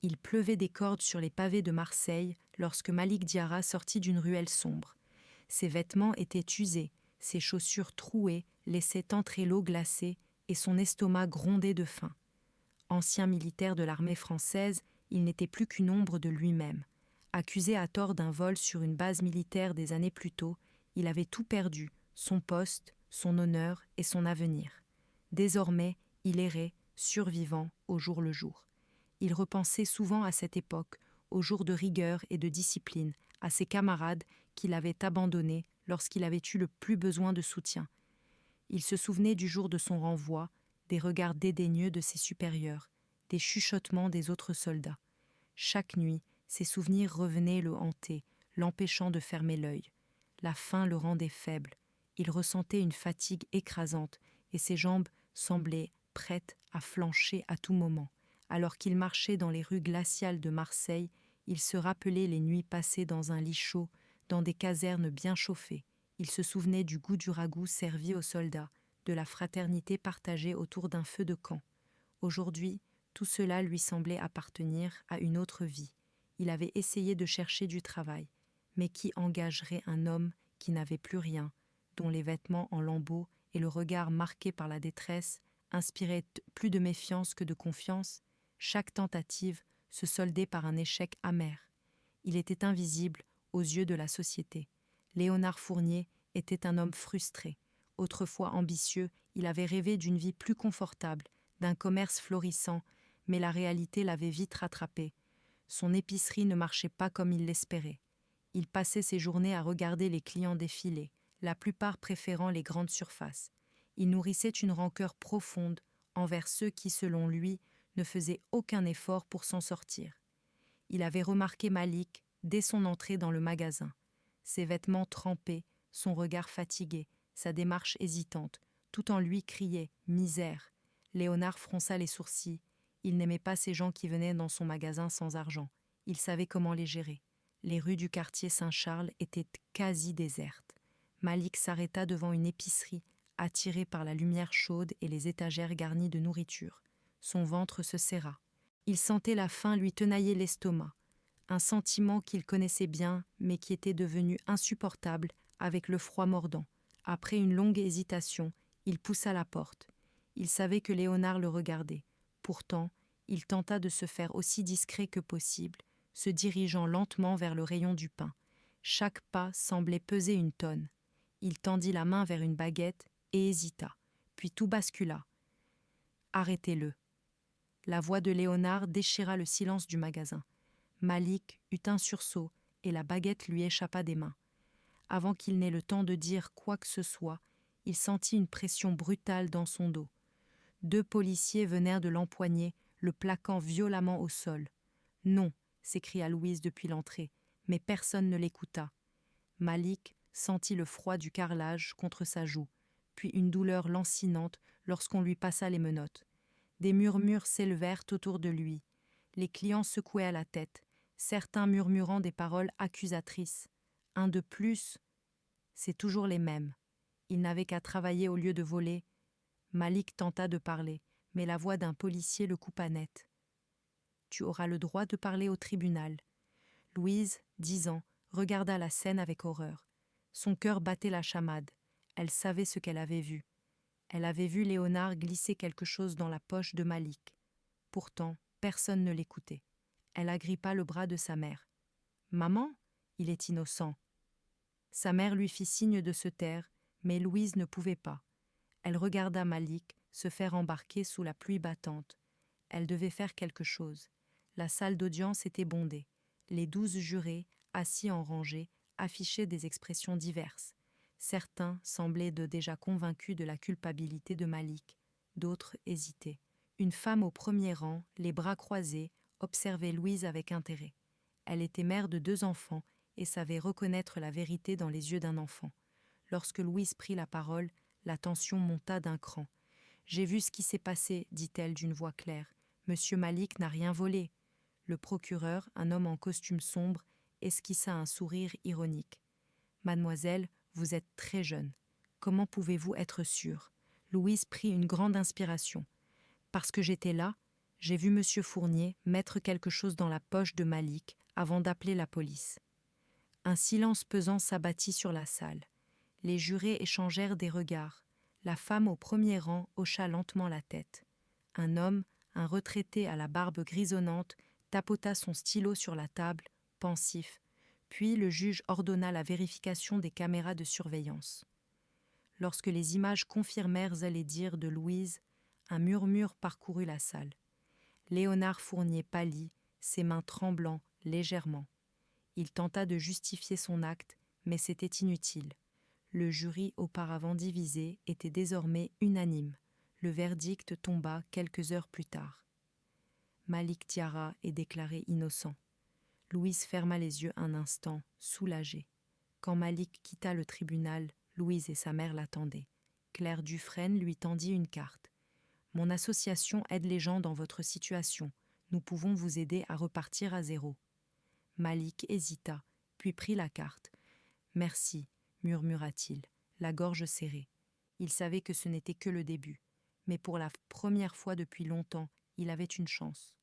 Il pleuvait des cordes sur les pavés de Marseille lorsque Malik Diarra sortit d'une ruelle sombre. Ses vêtements étaient usés, ses chaussures trouées laissaient entrer l'eau glacée et son estomac grondait de faim. Ancien militaire de l'armée française, il n'était plus qu'une ombre de lui-même. Accusé à tort d'un vol sur une base militaire des années plus tôt, il avait tout perdu, son poste, son honneur et son avenir. Désormais, il errait, survivant, au jour le jour. Il repensait souvent à cette époque, aux jours de rigueur et de discipline, à ses camarades qu'il avait abandonnés lorsqu'il avait eu le plus besoin de soutien. Il se souvenait du jour de son renvoi, des regards dédaigneux de ses supérieurs, des chuchotements des autres soldats. Chaque nuit, ses souvenirs revenaient le hanter, l'empêchant de fermer l'œil. La faim le rendait faible. Il ressentait une fatigue écrasante et ses jambes semblaient prêtes à flancher à tout moment. Alors qu'il marchait dans les rues glaciales de Marseille, il se rappelait les nuits passées dans un lit chaud, dans des casernes bien chauffées. Il se souvenait du goût du ragoût servi aux soldats, de la fraternité partagée autour d'un feu de camp. Aujourd'hui, tout cela lui semblait appartenir à une autre vie. Il avait essayé de chercher du travail, mais qui engagerait un homme qui n'avait plus rien, dont les vêtements en lambeaux et le regard marqué par la détresse inspiraient plus de méfiance que de confiance? Chaque tentative se soldait par un échec amer. Il était invisible aux yeux de la société. Léonard Fournier était un homme frustré. Autrefois ambitieux, il avait rêvé d'une vie plus confortable, d'un commerce florissant, mais la réalité l'avait vite rattrapé. Son épicerie ne marchait pas comme il l'espérait. Il passait ses journées à regarder les clients défiler, la plupart préférant les grandes surfaces. Il nourrissait une rancœur profonde envers ceux qui, selon lui, ne faisaient aucun effort pour s'en sortir. Il avait remarqué Malik dès son entrée dans le magasin. Ses vêtements trempés, son regard fatigué, sa démarche hésitante, tout en lui criait « misère ». Léonard fronça les sourcils. Il n'aimait pas ces gens qui venaient dans son magasin sans argent. Il savait comment les gérer. Les rues du quartier Saint-Charles étaient quasi désertes. Malik s'arrêta devant une épicerie, attiré par la lumière chaude et les étagères garnies de nourriture. Son ventre se serra. Il sentait la faim lui tenailler l'estomac. Un sentiment qu'il connaissait bien, mais qui était devenu insupportable avec le froid mordant. Après une longue hésitation, il poussa la porte. Il savait que Léonard le regardait. Pourtant, il tenta de se faire aussi discret que possible, se dirigeant lentement vers le rayon du pain. Chaque pas semblait peser une tonne. Il tendit la main vers une baguette et hésita, puis tout bascula. « Arrêtez-le !» La voix de Léonard déchira le silence du magasin. Malik eut un sursaut et la baguette lui échappa des mains. Avant qu'il n'ait le temps de dire quoi que ce soit, il sentit une pression brutale dans son dos. 2 policiers venèrent de l'empoigner, le plaquant violemment au sol. « Non !» s'écria Louise depuis l'entrée, mais personne ne l'écouta. Malik sentit le froid du carrelage contre sa joue, puis une douleur lancinante lorsqu'on lui passa les menottes. Des murmures s'élevèrent autour de lui. Les clients secouaient à la tête, certains murmurant des paroles accusatrices. Un de plus, c'est toujours les mêmes. Il n'avait qu'à travailler au lieu de voler. Malik tenta de parler, mais la voix d'un policier le coupa net. « Tu auras le droit de parler au tribunal. » Louise, 10 ans, regarda la scène avec horreur. Son cœur battait la chamade. Elle savait ce qu'elle avait vu. Elle avait vu Léonard glisser quelque chose dans la poche de Malik. Pourtant, personne ne l'écoutait. Elle agrippa le bras de sa mère. « Maman, il est innocent. » Sa mère lui fit signe de se taire, mais Louise ne pouvait pas. Elle regarda Malik se faire embarquer sous la pluie battante. Elle devait faire quelque chose. La salle d'audience était bondée. Les 12 jurés, assis en rangée, affichaient des expressions diverses. Certains semblaient déjà convaincus de la culpabilité de Malik. D'autres hésitaient. Une femme au premier rang, les bras croisés, observait Louise avec intérêt. Elle était mère de 2 enfants et savait reconnaître la vérité dans les yeux d'un enfant. Lorsque Louise prit la parole, la tension monta d'un cran. « J'ai vu ce qui s'est passé, dit-elle d'une voix claire. Monsieur Malik n'a rien volé. » Le procureur, un homme en costume sombre, esquissa un sourire ironique. « Mademoiselle, vous êtes très jeune. Comment pouvez-vous être sûre ?» Louise prit une grande inspiration. « Parce que j'étais là, J'ai vu M. Fournier mettre quelque chose dans la poche de Malik avant d'appeler la police. Un silence pesant s'abattit sur la salle. Les jurés échangèrent des regards. La femme au premier rang hocha lentement la tête. Un homme, un retraité à la barbe grisonnante, tapota son stylo sur la table, pensif. Puis le juge ordonna la vérification des caméras de surveillance. Lorsque les images confirmèrent les dires de Louise, un murmure parcourut la salle. Léonard Fournier pâlit, ses mains tremblant légèrement. Il tenta de justifier son acte, mais c'était inutile. Le jury, auparavant divisé, était désormais unanime. Le verdict tomba quelques heures plus tard. Malik Diarra est déclaré innocent. Louise ferma les yeux un instant, soulagée. Quand Malik quitta le tribunal, Louise et sa mère l'attendaient. Claire Dufresne lui tendit une carte. « Mon association aide les gens dans votre situation. Nous pouvons vous aider à repartir à zéro. » Malik hésita, puis prit la carte. « Merci, » murmura-t-il, la gorge serrée. Il savait que ce n'était que le début, mais pour la première fois depuis longtemps, il avait une chance.